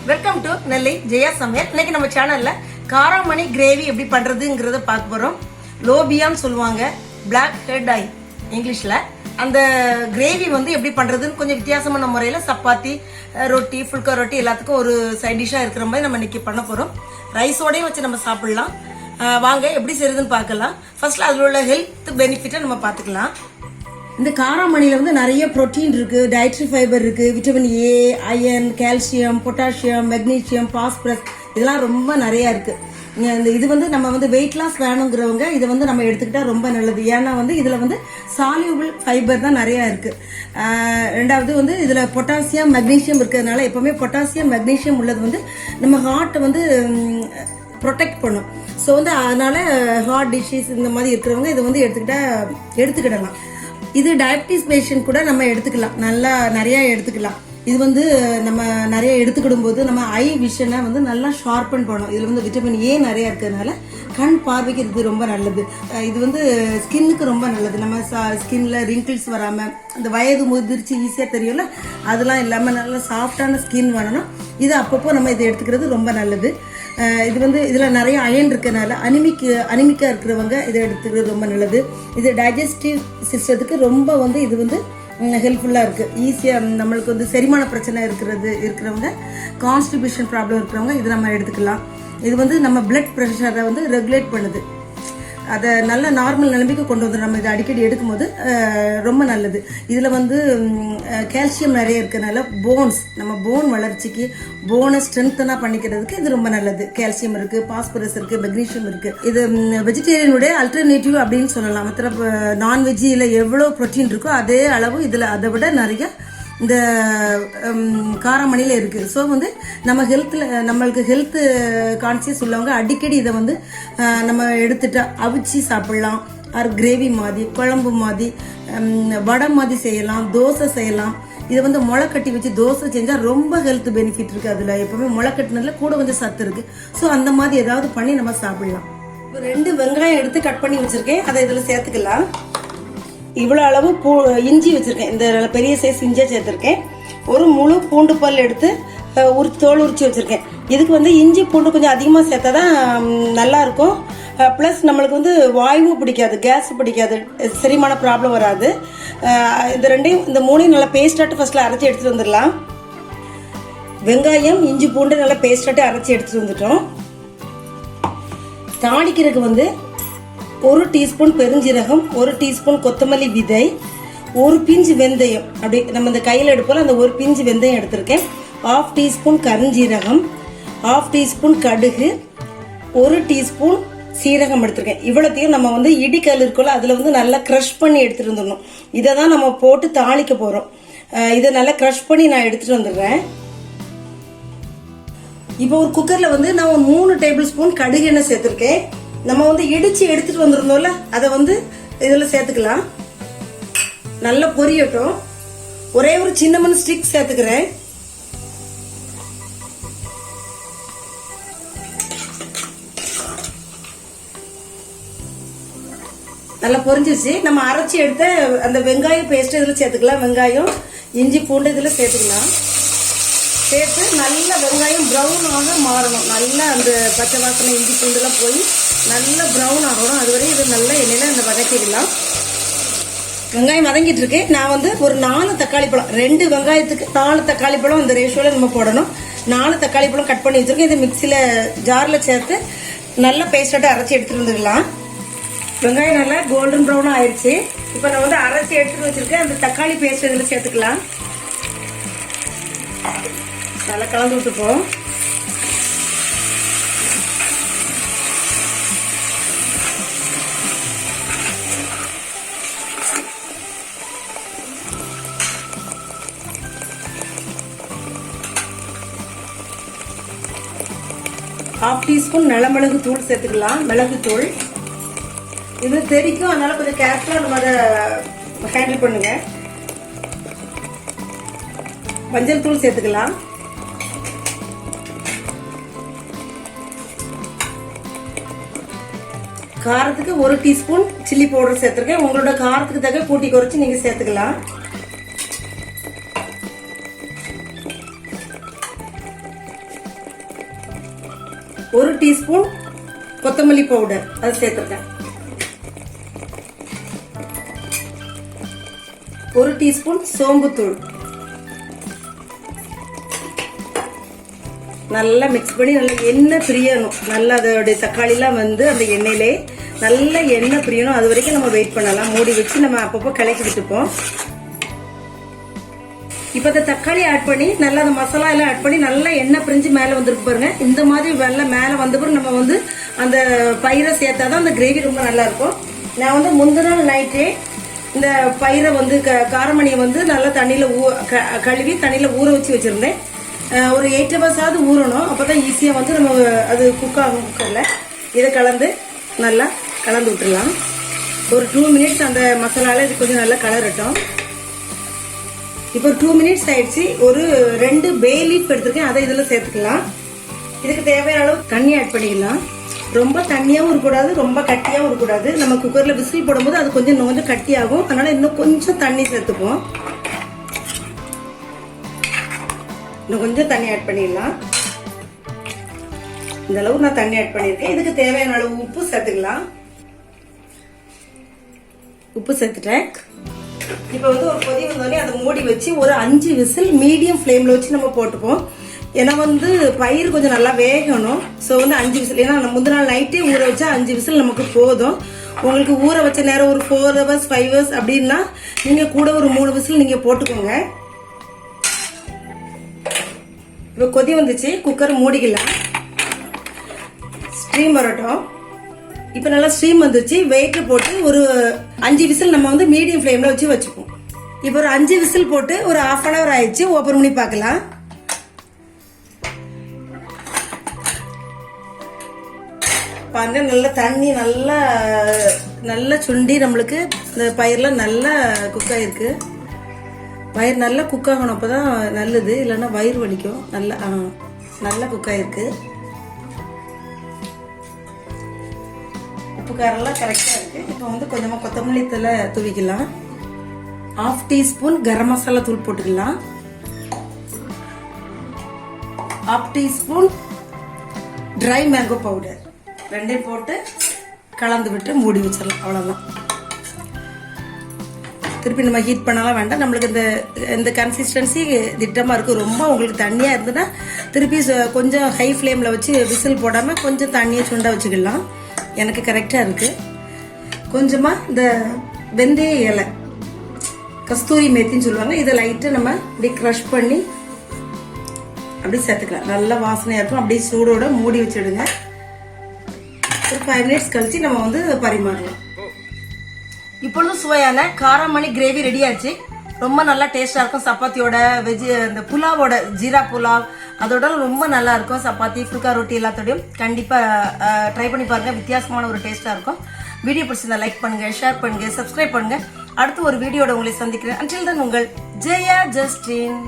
Welcome to நெல்லை ஜெயா சமையல். இன்னைக்கு நம்ம சேனல்ல காராமணி கிரேவி எப்படி பண்றதுங்கிறத பார்க்க போறோம். லோபியான்னு சொல்லுவாங்க, பிளாக் ஹெட் ஐ இங்கிலீஷ்ல. அந்த கிரேவி வந்து எப்படி பண்றதுன்னு கொஞ்சம் வித்தியாசமான முறையில சப்பாத்தி, ரொட்டி, ஃபுல்கா ரொட்டி எல்லாத்துக்கும் ஒரு சைட் டிஷ்ஷா இருக்கிற மாதிரி நம்ம இன்னைக்கு பண்ண போறோம். ரைஸோடையும் வச்சு நம்ம சாப்பிடலாம். வாங்க எப்படி செய்யறதுன்னு பார்க்கலாம். ஃபர்ஸ்ட்ல அதில் உள்ள ஹெல்த் பெனிஃபிட்டை நம்ம பார்த்துக்கலாம். இந்த காராமணியில் வந்து நிறைய ப்ரோட்டீன் இருக்குது, டயட்ரி ஃபைபர் இருக்குது, vitamin A, iron, calcium, potassium, magnesium, phosphorus, இதெல்லாம் ரொம்ப நிறையா இருக்குது. இந்த இது வந்து நம்ம வந்து வெயிட் லாஸ் வேணுங்கிறவங்க இதை வந்து நம்ம எடுத்துக்கிட்டா ரொம்ப நல்லது. ஏன்னா வந்து இதில் வந்து சால்யூபிள் ஃபைபர் தான் நிறையா இருக்குது. ரெண்டாவது வந்து இதில் பொட்டாசியம், மெக்னீசியம் இருக்கிறதுனால எப்போவுமே பொட்டாசியம், மெக்னீசியம் உள்ளது வந்து நம்ம ஹார்ட்டை வந்து ப்ரொடெக்ட் பண்ணும். ஸோ வந்து அதனால ஹார்ட் டிசீஸ் இந்த மாதிரி இருக்கிறவங்க இதை வந்து எடுத்துக்கிடலாம். இது டயபிட்டிஸ் பேஷண்ட் கூட நம்ம எடுத்துக்கலாம், நல்லா நிறைய எடுத்துக்கலாம். இது வந்து நம்ம நிறைய எடுத்துக்கிடும் போது நம்ம ஐ விஷனை வந்து நல்லா ஷார்பன் பண்ணும். இதில் வந்து விட்டமின் ஏ நிறைய இருக்கிறதுனால கண் பார்வைக்கு இது ரொம்ப நல்லது. இது வந்து ஸ்கின்னுக்கு ரொம்ப நல்லது. நம்ம ஸ்கின்ல ரிங்கிள்ஸ் வராமல், அந்த வயது முதிர்ச்சி ஈஸியாக தெரியும்ல, அதெல்லாம் இல்லாமல் நல்லா சாஃப்டான ஸ்கின் வரணும். இது அப்பப்போ நம்ம இதை எடுத்துக்கிறது ரொம்ப நல்லது. இது வந்து இதில் நிறைய அயன் இருக்கிறதுனால அனிமிக்கா இருக்கிறவங்க இதை எடுத்துக்கிறது ரொம்ப நல்லது. இது டைஜஸ்டிவ் சிஸ்டத்துக்கு ரொம்ப வந்து இது வந்து ஹெல்ப்ஃபுல்லாக இருக்குது. ஈஸியாக நம்மளுக்கு வந்து செரிமான பிரச்சனை இருக்கிறவங்க, கான்ஸ்டிபியூஷன் ப்ராப்ளம் இருக்கிறவங்க இதை நம்ம எடுத்துக்கலாம். இது வந்து நம்ம பிளட் ப்ரெஷரை வந்து ரெகுலேட் பண்ணுது, அதை நல்ல நார்மல் நிலைமைக்கு கொண்டு வந்துடும். நம்ம இதை அடிக்கடி எடுக்கும்போது ரொம்ப நல்லது. இதில் வந்து கால்சியம் நிறைய இருக்கிறதுனால நம்ம போன் வளர்ச்சிக்கு, போனை ஸ்ட்ரென்த்தனாக பண்ணிக்கிறதுக்கு இது ரொம்ப நல்லது. கால்சியம் இருக்குது, பாஸ்பரஸ் இருக்குது, மெக்னீஷியம் இருக்குது. இது வெஜிடேரியனுடைய அல்டர்னேட்டிவ் அப்படின்னு சொல்லலாம். மற்ற நான்வெஜ்ஜில் எவ்வளோ ப்ரோட்டீன் இருக்கோ அதே அளவு இதில் அதை விட நிறைய இந்த காராமணியில் இருக்குது. ஸோ வந்து நம்மளுக்கு ஹெல்த்து கான்சியஸ் உள்ளவங்க அடிக்கடி இதை வந்து நம்ம எடுத்துட்டா அவிச்சு சாப்பிட்லாம். அது கிரேவி மாதிரி, குழம்பு மாதிரி, வடை மாதிரி செய்யலாம், தோசை செய்யலாம். இதை வந்து முளை கட்டி வச்சு தோசை செஞ்சால் ரொம்ப ஹெல்த் பெனிஃபிட் இருக்குது. அதில் எப்போவுமே முளை கட்டினதுல கூட கொஞ்சம் சத்து இருக்குது. ஸோ அந்த மாதிரி ஏதாவது பண்ணி நம்ம சாப்பிடலாம். இப்போ 2 வெங்காயம் எடுத்து கட் பண்ணி வச்சுருக்கேன், அதை இதில் சேர்த்துக்கலாம். இவ்வளோ அளவு இஞ்சி வச்சுருக்கேன், இந்த பெரிய சைஸ் இஞ்சியை சேர்த்துருக்கேன். ஒரு முழு பூண்டு பல் எடுத்து தோல் உரிச்சு வச்சுருக்கேன். இதுக்கு வந்து இஞ்சி பூண்டு கொஞ்சம் அதிகமாக சேர்த்தா தான் நல்லாயிருக்கும். ப்ளஸ் நம்மளுக்கு வந்து வாயுவும் பிடிக்காது, கேஸ் பிடிக்காது, செரிமான ப்ராப்ளம் வராது. இந்த மூணையும் நல்லா பேஸ்டாட்டு ஃபர்ஸ்ட்டில் அரைச்சி எடுத்துகிட்டு வந்துடலாம். வெங்காயம், இஞ்சி பூண்டு நல்லா பேஸ்டாட்டு அரைச்சி எடுத்துகிட்டு வந்துட்டோம். தாளிக்கிறதுக்கு வந்து 1 டீஸ்பூன் பெருஞ்சீரகம், 1 டீஸ்பூன் கொத்தமல்லி விதை, 1 பிஞ்சு வெந்தயம், அப்படி நம்ம இந்த கையில் எடுப்போம் அந்த 1 பிஞ்சு வெந்தயம் எடுத்திருக்கேன். 1/2 டீஸ்பூன் கருஞ்சீரகம், 1/2 டீஸ்பூன் கடுகு, 1 டீஸ்பூன் சீரகம் எடுத்திருக்கேன். இவ்வளோத்தையும் நம்ம வந்து இடிக்கல் இருக்கோல அதில் வந்து நல்லா க்ரஷ் பண்ணி எடுத்துகிட்டு வந்துடணும். இதை தான் நம்ம போட்டு தாளிக்க போகிறோம். இதை நல்லா க்ரஷ் பண்ணி நான் எடுத்துகிட்டு வந்துடுறேன். இப்போ ஒரு குக்கரில் வந்து நான் ஒரு 3 டேபிள் ஸ்பூன் கடுகு எண்ணெய் சேர்த்துருக்கேன். நம்ம வந்து இடிச்சு எடுத்துட்டு வந்துருந்தோம்ல, அதை வந்து இதில் சேர்த்துக்கலாம். நல்லா பொரியட்டும். ஒரே ஒரு சின்ன ஸ்டிக் சேர்த்துக்கிறேன். நல்லா பொரிஞ்சிருச்சு. நம்ம அரைச்சி எடுத்த அந்த வெங்காயம் பேஸ்ட் இதில் சேர்த்துக்கலாம். வெங்காயம், இஞ்சி பூண்டு இதில் சேர்த்துக்கலாம். சேர்த்து நல்லா வெங்காயம் ப்ரௌனாக மாறணும். நல்லா அந்த பச்சை வாசனை, இஞ்சி பூண்டுலாம் போய் நல்லா ப்ரௌன் ஆகணும். அதுவரை இது நல்லா எண்ணெயில் அந்த வதக்கிடலாம். வெங்காயம் வதங்கிட்டு இருக்கு. நான் வந்து ஒரு 4 தக்காளி பழம், 2 வெங்காயத்துக்கு 4 தக்காளி பழம் அந்த ரேஷியோவில் நம்ம போடணும். 4 தக்காளி பழம் கட் பண்ணி வச்சிருக்கேன். இது மிக்சியில் ஜாரில் சேர்த்து நல்லா பேஸ்டாட்டு அரைச்சி எடுத்துகிட்டு வந்துடலாம். வெங்காயம் நல்லா கோல்டன் ப்ரௌனாக ஆயிடுச்சு. இப்போ நான் வந்து அரைச்சி எடுத்துகிட்டு வச்சிருக்கேன். அந்த தக்காளி பேஸ்ட் இதில் சேர்த்துக்கலாம். நல்லா கலந்து விட்டுப்போம். ½ டீஸ்பூன் மிளகு தூள் சேர்த்துக்கலாம். மிளகு தூள் இது தெரிக்கும், அதனால கொஞ்சம் கேர்ஃபுல்லாக நம்ம அதை ஹேண்டில் பண்ணுங்க. மஞ்சள் தூள் சேர்த்துக்கலாம். காரத்துக்கு 1 டீஸ்பூன் சில்லி பவுடர் சேர்த்துருக்கேன். உங்களோட காரத்துக்கு தக்க கூட்டி குறைச்சி நீங்கள் சேர்த்துக்கலாம். 1 டீஸ்பூன் கொத்தமல்லி பவுடர் அது சேர்த்துருக்கேன். 1 டீஸ்பூன் சோம்புத்தூள். நல்லா மிக்ஸ் பண்ணி நல்லா எண்ணெய் பிரியணும். நல்லா அதோடைய தக்காளிலாம் வந்து அந்த எண்ணெயிலே நல்லா எண்ணெய் பிரியணும். அது வரைக்கும் நம்ம வெயிட் பண்ணலாம். மூடி வச்சு நம்ம அப்பப்போ கிளக்கி விட்டுப்போம். இப்போ அந்த தக்காளி ஆட் பண்ணி நல்லா அந்த மசாலா எல்லாம் ஆட் பண்ணி நல்லா எண்ணெய் பிரிஞ்சு மேலே வந்துருக்கு பாருங்க. இந்த மாதிரி வெள்ளை மேலே வந்த பிறகு நம்ம வந்து அந்த பயிரை சேர்த்தாதான் அந்த கிரேவி ரொம்ப நல்லா இருக்கும். நான் வந்து முந்தின நாள் நைட்டே இந்த பயிரை வந்து காரமணியை வந்து நல்லா தண்ணியில் கழுவி தண்ணியில் ஊற வச்சு வச்சுருந்தேன். ஒரு 8 ஹவர்ஸாவது ஊறணும். அப்போ தான் ஈஸியாக வந்து நம்ம அது குக் ஆகும். குக்கரில் இதை கலந்து நல்லா கலந்து விட்டுடலாம். ஒரு 2 மினிட்ஸ் அந்த மசாலாவில் இது கொஞ்சம் நல்லா கலரட்டும். இப்போ 2 மினிட்ஸ் ஆயிடுச்சு. ஒரு 2 பே லீஃப் எடுத்துருக்கேன், அதை இதில் சேர்த்துக்கலாம். இதுக்கு தேவையான அளவு தண்ணி ஆட் பண்ணிக்கலாம். ரொம்ப தண்ணியாகவும் இருக்கக்கூடாது, ரொம்ப கட்டியாகவும் இருக்கக்கூடாது. நம்ம குக்கரில் விசில் போடும்போது அது கொஞ்சம் கட்டியாகும். அதனால இன்னும் கொஞ்சம் தண்ணி சேர்த்துப்போம். இன்னும் கொஞ்சம் தண்ணி ஆட் பண்ணிடலாம். இந்த அளவு நான் தண்ணி ஆட் பண்ணியிருக்கேன். இதுக்கு தேவையான அளவு உப்பு சேர்த்துக்கலாம். உப்பு சேர்த்துட்டேன். இப்போ வந்து ஒரு கொதி வந்தோடனே அதை மூடி வச்சு ஒரு 5 விசில் மீடியம் ஃப்ளேமில் வச்சு நம்ம போட்டுப்போம். ஏன்னா வந்து பயிர் கொஞ்சம் நல்லா வேகணும். ஸோ வந்து 5 விசில், ஏன்னா நம்ம முந்தின நாள் நைட்டே ஊற வச்சா 5 விசில் நமக்கு போதும். உங்களுக்கு ஊற வச்ச நேரம் ஒரு 4 ஹவர்ஸ் 5 ஹவர்ஸ் அப்படின்னா நீங்கள் கூட ஒரு 3 விசில் நீங்கள் போட்டுக்கோங்க. இப்போ கொதி வந்துச்சு, குக்கர் மூடிக்கலாம். ஸ்ட்ரீம் வரட்டும். இப்போ நல்லா ஸ்ட்ரீம் வந்துச்சு. வெயிட் போட்டு ஒரு 5 விசில் நம்ம வந்து மீடியம் ஃப்ளேமில் வச்சு வச்சுப்போம். இப்போ ஒரு 5 விசில் போட்டு ஒரு 1/2 hour ஆயிடுச்சு. ஓப்பன் பண்ணி பார்க்கலாம். பாருங்க, நல்லா தண்ணி நல்லா சுண்டி நம்மளுக்கு இந்த பயிரெலாம் நல்லா குக் ஆகிருக்கு. பயிர் நல்லா குக் ஆகணும், அப்போ தான் நல்லது. இல்லைன்னா வயிறு வலிக்கும். நல்லா குக் ஆகிருக்கு. உப்பு காரெல்லாம் கரெக்டாக இருக்குது. இப்போ வந்து கொஞ்சமாக கொத்தமல்லி தழை தூவிக்கலாம். 1/2 டீஸ்பூன் கரம் மசாலா தூள் போட்டுக்கலாம். 1/2 டீஸ்பூன் ட்ரை மேங்கோ பவுடர். ரெண்டையும் போட்டு கலந்து விட்டு மூடி வச்சிடலாம். அவ்வளோதான். திருப்பி நம்ம ஹீட் பண்ணலாம் வேண்டாம். நம்மளுக்கு இந்த கன்சிஸ்டன்சி திட்டமாக இருக்கும். ரொம்ப உங்களுக்கு தண்ணியாக இருந்ததுன்னா திருப்பி கொஞ்சம் ஹை ஃப்ளேமில் வச்சு விசில் போடாமல் கொஞ்சம் தண்ணியை சுண்ட வச்சுக்கலாம். எனக்கு கரெக்டாக இருக்குது. கொஞ்சமாக இந்த வெந்தய இலை, கஸ்தூரி மேத்தின்னு சொல்லுவாங்க, இதை லைட்டாக நம்ம இப்படி க்ரஷ் பண்ணி அப்படி சேர்த்துக்கலாம். நல்லா வாசனையாக இருக்கும். அப்படியே சூடோட மூடி வச்சுடுங்க. ஒரு 5 மினிட்ஸ் கழிச்சு நம்ம வந்து பரிமாறலாம். இப்பொழுது சுவையான காரமணி கிரேவி ரெடி ஆச்சு. ரொம்ப நல்லா டேஸ்டா இருக்கும். சப்பாத்தியோட இந்த புலாவோட ஜீரா புலாவ் அதோட ரொம்ப நல்லா இருக்கும். சப்பாத்தி, ஃபுல்கா ரொட்டி எல்லாத்தோடையும் கண்டிப்பா ட்ரை பண்ணி பாருங்க. வித்தியாசமான ஒரு டேஸ்டா இருக்கும். வீடியோ பிடிச்சிருந்தா லைக் பண்ணுங்க, ஷேர் பண்ணுங்க, சப்ஸ்கிரைப் பண்ணுங்க. அடுத்து ஒரு வீடியோட உங்களை சந்திக்கிறேன். until then உங்கள் ஜெயா ஜஸ்டின்.